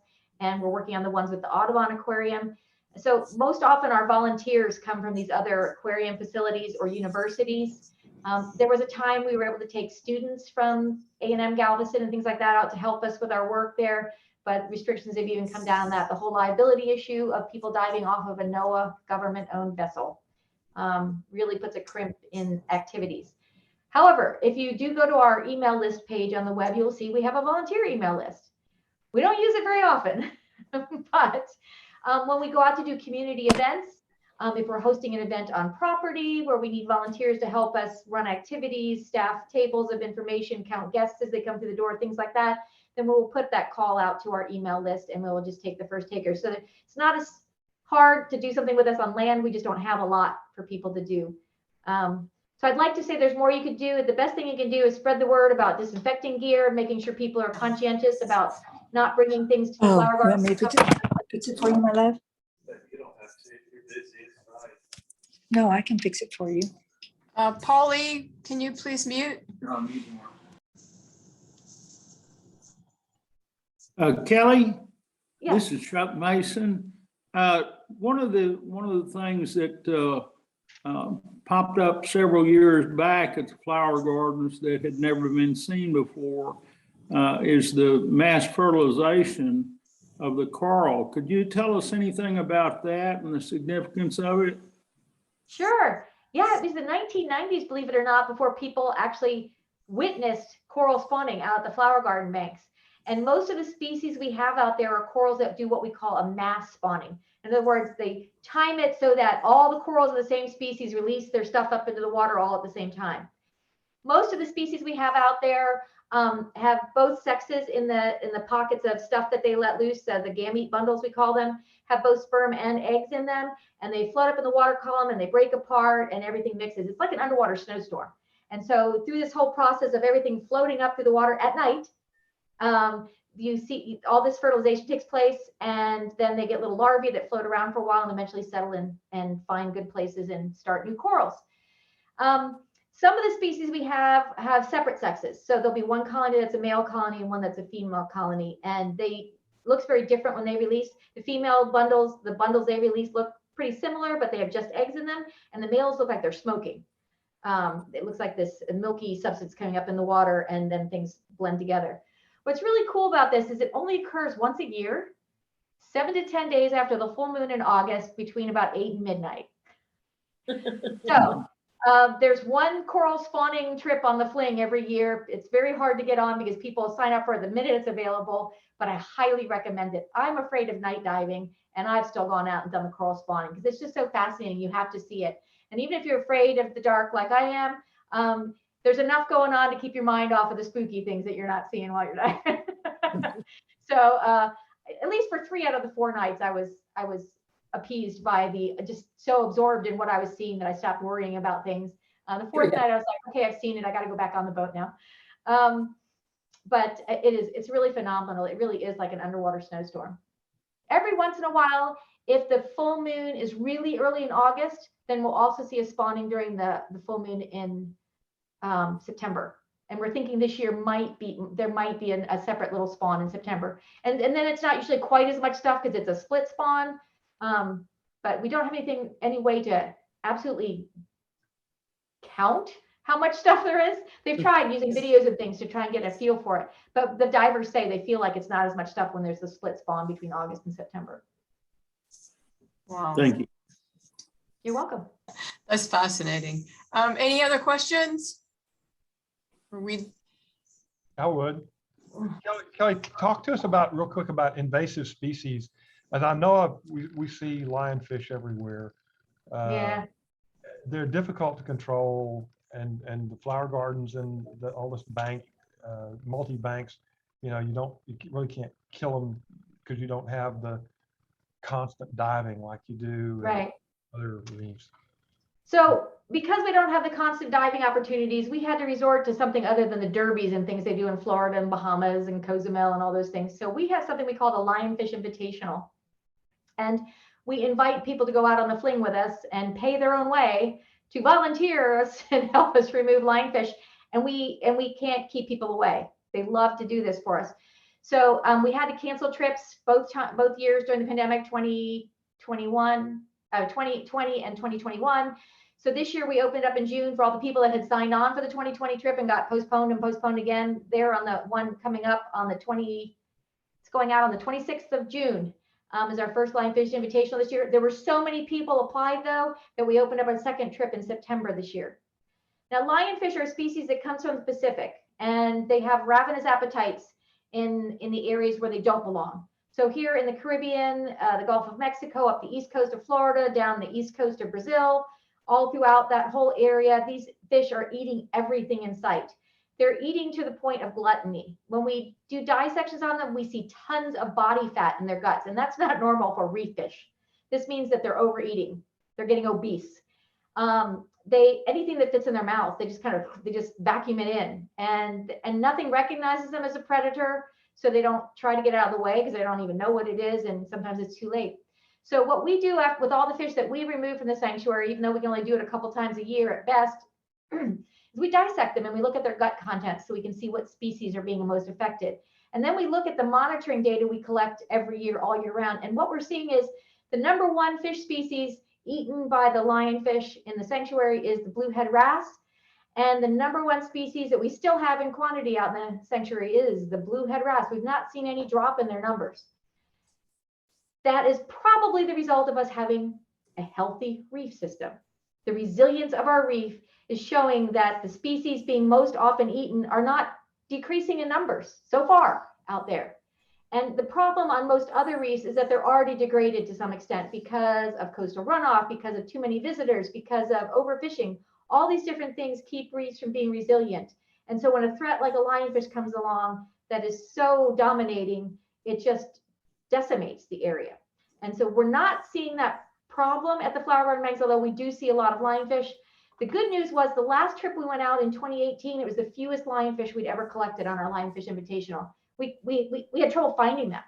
Speaker 7: and we're working on the ones with the Audubon Aquarium. So most often our volunteers come from these other aquarium facilities or universities. There was a time we were able to take students from A&M Galveston and things like that out to help us with our work there, but restrictions have even come down on that. The whole liability issue of people diving off of a NOAA government-owned vessel really puts a crimp in activities. However, if you do go to our email list page on the web, you'll see we have a volunteer email list. We don't use it very often, but when we go out to do community events, if we're hosting an event on property where we need volunteers to help us run activities, staff tables of information, count guests as they come through the door, things like that, then we'll put that call out to our email list and we'll just take the first takers. So that it's not as hard to do something with us on land. We just don't have a lot for people to do. So I'd like to say there's more you could do. The best thing you can do is spread the word about disinfecting gear, making sure people are conscientious about not bringing things to the flower garden.
Speaker 8: Want me to fix it for you, my love?
Speaker 9: You don't have to, if you're busy, it's fine.
Speaker 8: No, I can fix it for you.
Speaker 1: Polly, can you please mute?
Speaker 10: Kelly,
Speaker 7: Yes.
Speaker 10: this is Chuck Mason. One of the things that popped up several years back at the flower gardens that had never been seen before is the mass fertilization of the coral. Could you tell us anything about that and the significance of it?
Speaker 7: Sure. Yeah, it was the 1990s, believe it or not, before people actually witnessed coral spawning out at the flower garden banks. And most of the species we have out there are corals that do what we call a mass spawning. In other words, they time it so that all the corals of the same species release their stuff up into the water all at the same time. Most of the species we have out there have both sexes in the pockets of stuff that they let loose. The gamete bundles, we call them, have both sperm and eggs in them, and they float up in the water column and they break apart and everything mixes. It's like an underwater snowstorm. And so through this whole process of everything floating up through the water at night, you see all this fertilization takes place, and then they get little larvae that float around for a while and eventually settle in and find good places and start new corals. Some of the species we have separate sexes. So there'll be one colony that's a male colony and one that's a female colony. And they looks very different when they release. The female bundles, the bundles they release look pretty similar, but they have just eggs in them. And the males look like they're smoking. It looks like this milky substance coming up in the water, and then things blend together. What's really cool about this is it only occurs once a year, 7 to 10 days after the full moon in August, between about 8 and midnight. So there's one coral spawning trip on the Fling every year. It's very hard to get on because people sign up for it the minute it's available, but I highly recommend it. I'm afraid of night diving, and I've still gone out and done the coral spawning because it's just so fascinating. You have to see it. And even if you're afraid of the dark like I am, there's enough going on to keep your mind off of the spooky things that you're not seeing while you're diving. So at least for 3 out of the 4 nights, I was appeased by just so absorbed in what I was seeing that I stopped worrying about things. The 4th night, I was like, okay, I've seen it. I got to go back on the boat now. But it's really phenomenal. It really is like an underwater snowstorm. Every once in a while, if the full moon is really early in August, then we'll also see a spawning during the full moon in September. And we're thinking this year there might be a separate little spawn in September. And then it's not usually quite as much stuff because it's a split spawn. But we don't have any way to absolutely count how much stuff there is. They've tried using videos and things to try and get a feel for it. But the divers say they feel like it's not as much stuff when there's a split spawn between August and September.
Speaker 1: Wow.
Speaker 10: Thank you.
Speaker 7: You're welcome.
Speaker 1: That's fascinating. Any other questions?
Speaker 6: I would. Kelly, talk to us real quick about invasive species. As I know, we see lionfish everywhere.
Speaker 7: Yeah.
Speaker 6: They're difficult to control, and the flower gardens and all this multi-banks, you really can't kill them because you don't have the constant diving like you do in other reefs.
Speaker 7: So because we don't have the constant diving opportunities, we had to resort to something other than the derbies and things they do in Florida and Bahamas and Cozumel and all those things. So we have something we call the Lionfish Invitational. And we invite people to go out on the Fling with us and pay their own way to volunteer us and help us remove lionfish. And we can't keep people away. They love to do this for us. So we had to cancel trips both years during the pandemic, 2020 and 2021. So this year we opened up in June for all the people that had signed on for the 2020 trip and got postponed again. They're on the one coming up on it's going out on the 26th of June. Is our first Lionfish Invitational this year. There were so many people applied though that we opened up a second trip in September this year. Now lionfish are a species that comes from the Pacific, and they have ravenous appetites in the areas where they don't belong. So here in the Caribbean, the Gulf of Mexico, up the east coast of Florida, down the east coast of Brazil, all throughout that whole area, these fish are eating everything in sight. They're eating to the point of gluttony. When we do dissections on them, we see tons of body fat in their guts, and that's not normal for reef fish. This means that they're overeating. They're getting obese. Anything that fits in their mouth, they just vacuum it in, and nothing recognizes them as a predator. So they don't try to get out of the way because they don't even know what it is, and sometimes it's too late. So what we do with all the fish that we remove from the sanctuary, even though we can only do it a couple times a year at best, is we dissect them and we look at their gut contents so we can see what species are being most affected. And then we look at the monitoring data we collect every year, all year round. And what we're seeing is the #1 fish species eaten by the lionfish in the sanctuary is the bluehead wrasse. And the #1 species that we still have in quantity out in the sanctuary is the bluehead wrasse. We've not seen any drop in their numbers. That is probably the result of us having a healthy reef system. The resilience of our reef is showing that the species being most often eaten are not decreasing in numbers so far out there. And the problem on most other reefs is that they're already degraded to some extent because of coastal runoff, because of too many visitors, because of overfishing. All these different things keep reefs from being resilient. And so when a threat like a lionfish comes along that is so dominating, it just decimates the area. And so we're not seeing that problem at the flower garden banks, although we do see a lot of lionfish. The good news was the last trip we went out in 2018, it was the fewest lionfish we'd ever collected on our Lionfish Invitational. we had trouble finding them.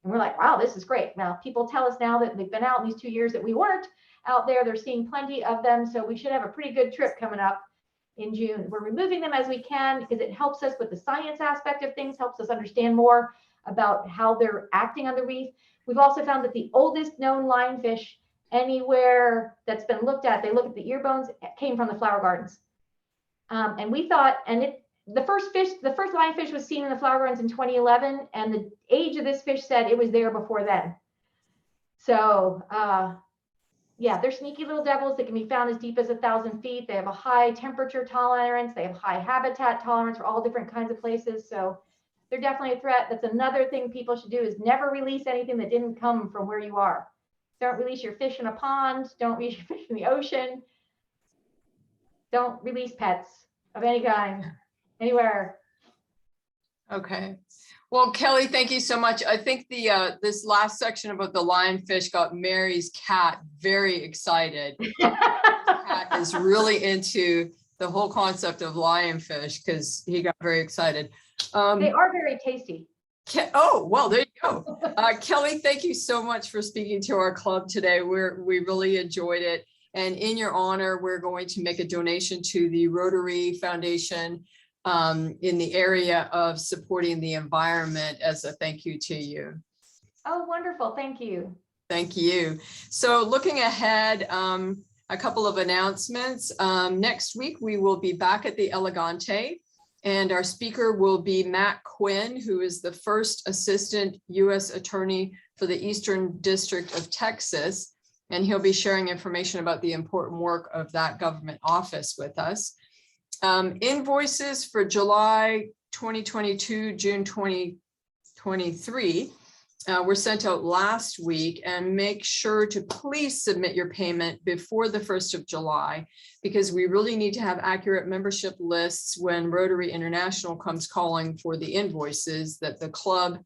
Speaker 7: And we're like, wow, this is great. Now, people tell us now that they've been out in these 2 years that we weren't out there. They're seeing plenty of them. So we should have a pretty good trip coming up in June. We're removing them as we can because it helps us with the science aspect of things, helps us understand more about how they're acting on the reef. We've also found that the oldest known lionfish anywhere that's been looked at, they look at the ear bones, came from the flower gardens. And we thought, the first lionfish was seen in the flower gardens in 2011, and the age of this fish said it was there before then. So yeah, they're sneaky little devils that can be found as deep as 1,000 feet. They have a high temperature tolerance. They have high habitat tolerance for all different kinds of places. So they're definitely a threat. That's another thing people should do, is never release anything that didn't come from where you are. Don't release your fish in a pond. Don't release your fish in the ocean. Don't release pets of any kind anywhere.
Speaker 1: Okay. Well, Kelly, thank you so much. I think the this last section about the lionfish got Mary's cat very excited. Cat is really into the whole concept of lionfish because he got very excited.
Speaker 7: They are very tasty.
Speaker 1: Oh, well, there you go. Kelly, thank you so much for speaking to our club today. We really enjoyed it. And in your honor, we're going to make a donation to the Rotary Foundation in the area of supporting the environment as a thank you to you.
Speaker 7: Oh, wonderful. Thank you.
Speaker 1: Thank you. So looking ahead, a couple of announcements. Next week, we will be back at the Elegante, and our speaker will be Matt Quinn, who is the first assistant U.S. attorney for the Eastern District of Texas. And he'll be sharing information about the important work of that government office with us. Invoices for July 2022, June 2023 were sent out last week, and make sure to please submit your payment before the 1st of July, because we really need to have accurate membership lists when Rotary International comes calling for the invoices that the club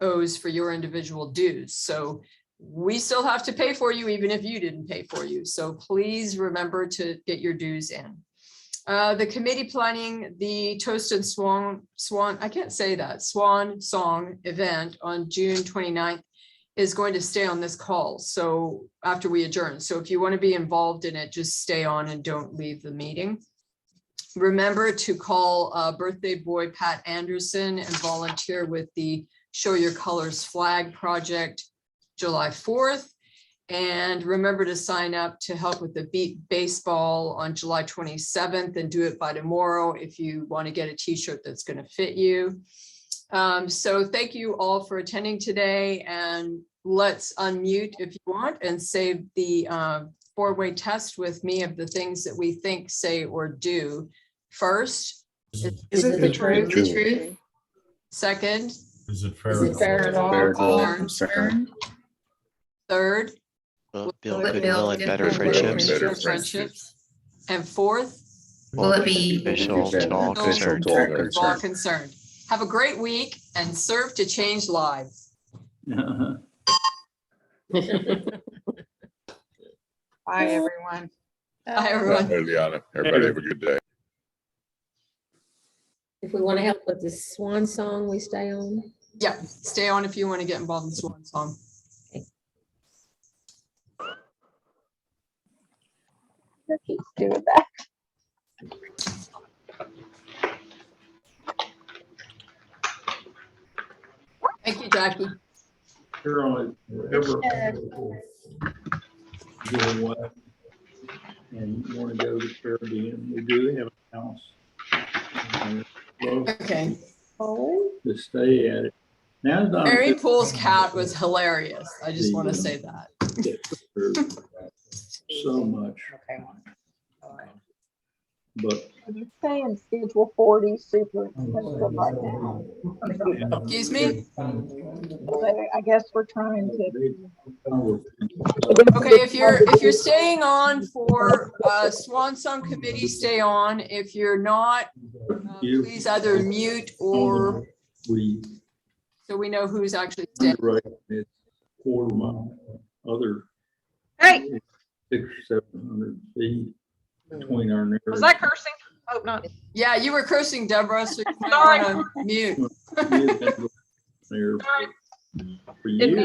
Speaker 1: owes for your individual dues. So we still have to pay for you, even if you didn't pay for you. So please remember to get your dues in. The committee planning the Toast and Swan Song event on June 29th is going to stay on this call. So after we adjourn. So if you want to be involved in it, just stay on and don't leave the meeting. Remember to call birthday boy Pat Anderson and volunteer with the Show Your Colors Flag Project July 4th. And remember to sign up to help with the Beat Baseball on July 27th, and do it by tomorrow if you want to get a t-shirt that's going to fit you. So thank you all for attending today, and let's unmute if you want and save the four-way test with me of the things that we think, say, or do. First,
Speaker 8: Is it the truth?
Speaker 1: Second,
Speaker 5: Is it fair?
Speaker 8: Is it fair at all?
Speaker 2: Fair to all
Speaker 8: concerned?
Speaker 1: third,
Speaker 11: Will it build
Speaker 3: Will it
Speaker 11: goodwill
Speaker 3: build
Speaker 11: and better
Speaker 3: goodwill and
Speaker 11: friendships?
Speaker 3: better
Speaker 1: friendships, and fourth,
Speaker 3: Will it be
Speaker 11: beneficial to all
Speaker 1: beneficial
Speaker 11: concerned?
Speaker 2: to all
Speaker 1: to all
Speaker 2: concerned.
Speaker 1: concerned. Have a great week and serve to change lives.
Speaker 10: Uh-huh.
Speaker 8: Bye, everyone.
Speaker 1: Bye, everyone.
Speaker 12: Liana, everybody have a good day.
Speaker 13: If we want to help with the swan song, we stay on.
Speaker 1: Yeah, stay on if you want to get involved in Swan Song.
Speaker 8: Keep doing that.
Speaker 1: Thank you, Jackie.
Speaker 10: Carolyn, ever doing what? And want to go to the Caribbean, we do have a house. And love
Speaker 1: Okay.
Speaker 10: to stay at it. Now,
Speaker 1: Mary Poole's cat was hilarious. I just want to say that.
Speaker 10: so much,
Speaker 8: Okay.
Speaker 10: but
Speaker 8: You're saying schedule 40 super expensive right now.
Speaker 1: Excuse me?
Speaker 8: I guess we're trying to.
Speaker 1: Okay, if you're staying on for Swan Song Committee, stay on. If you're not, please either mute or
Speaker 10: we
Speaker 1: so we know who's actually staying.
Speaker 10: right at quarter mile, other
Speaker 4: Hey,
Speaker 10: 600 or 700 feet between our.
Speaker 4: was that cursing? Hope not.
Speaker 1: Yeah, you were cursing, Deborah, so you might
Speaker 4: Sorry.
Speaker 1: want to mute.
Speaker 10: He has been there for
Speaker 1: It'd be
Speaker 10: years.